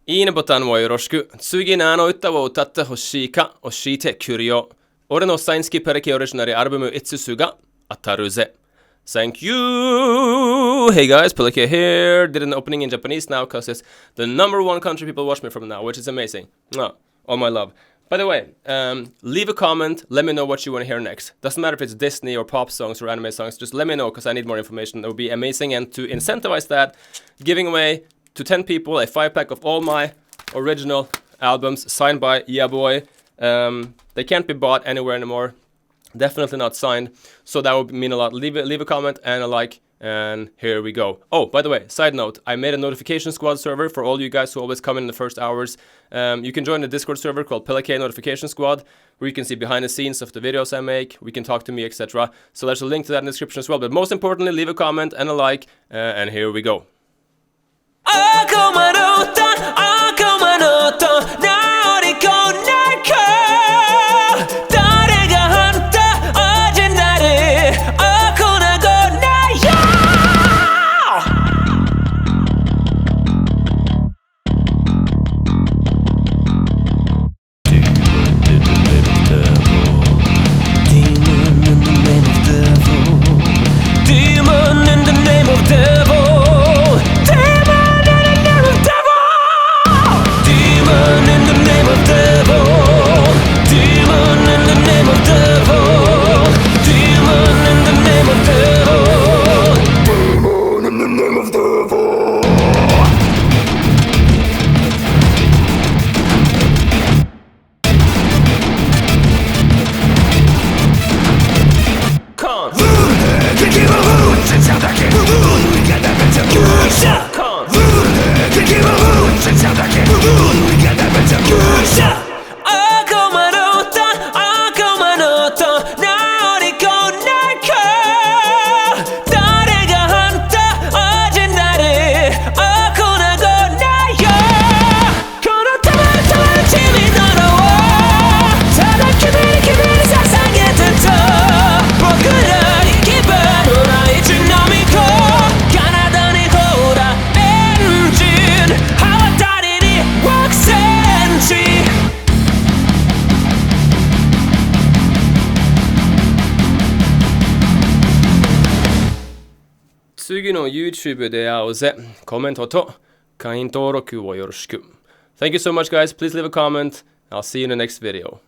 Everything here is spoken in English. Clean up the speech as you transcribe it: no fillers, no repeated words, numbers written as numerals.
いいねボタンをよろしく。次の歌を歌ってほしいか教えてくれよ。俺のサイン付きペレケオリジナルアルバム5つが当たるぜ。Thank you! Hey guys, Pelike here. Did an opening in Japanese now because it's the #1 country people watch me from now, which is amazing. All my love. By the way, leave a comment. Let me know what you want to hear next. Doesn't matter if it's Disney or pop songs or anime songs. Just let me know because I need more information. That would be amazing. And to incentivize that, giving away to 10 people a 5-pack of all my original albums signed by Yeah Boy. They can't be bought anywhere anymore. Definitely not signed. So that would mean a lot. Leave a comment and a like. And here we go. Oh, by the way, side note, I made a notification squad server for all you guys who always come in the first hours. You can join the Discord server called Pelike Notification Squad, where you can see behind the scenes of the videos I make. We can talk to me, etc. So there's a link to that in the description as well. But most importantly, leave a comment and a like. And here we go.次の YouTube で会おうぜ。コメントと会員登録をよろしく。Thank you so much guys. Please leave a comment. I'll see you in the next video.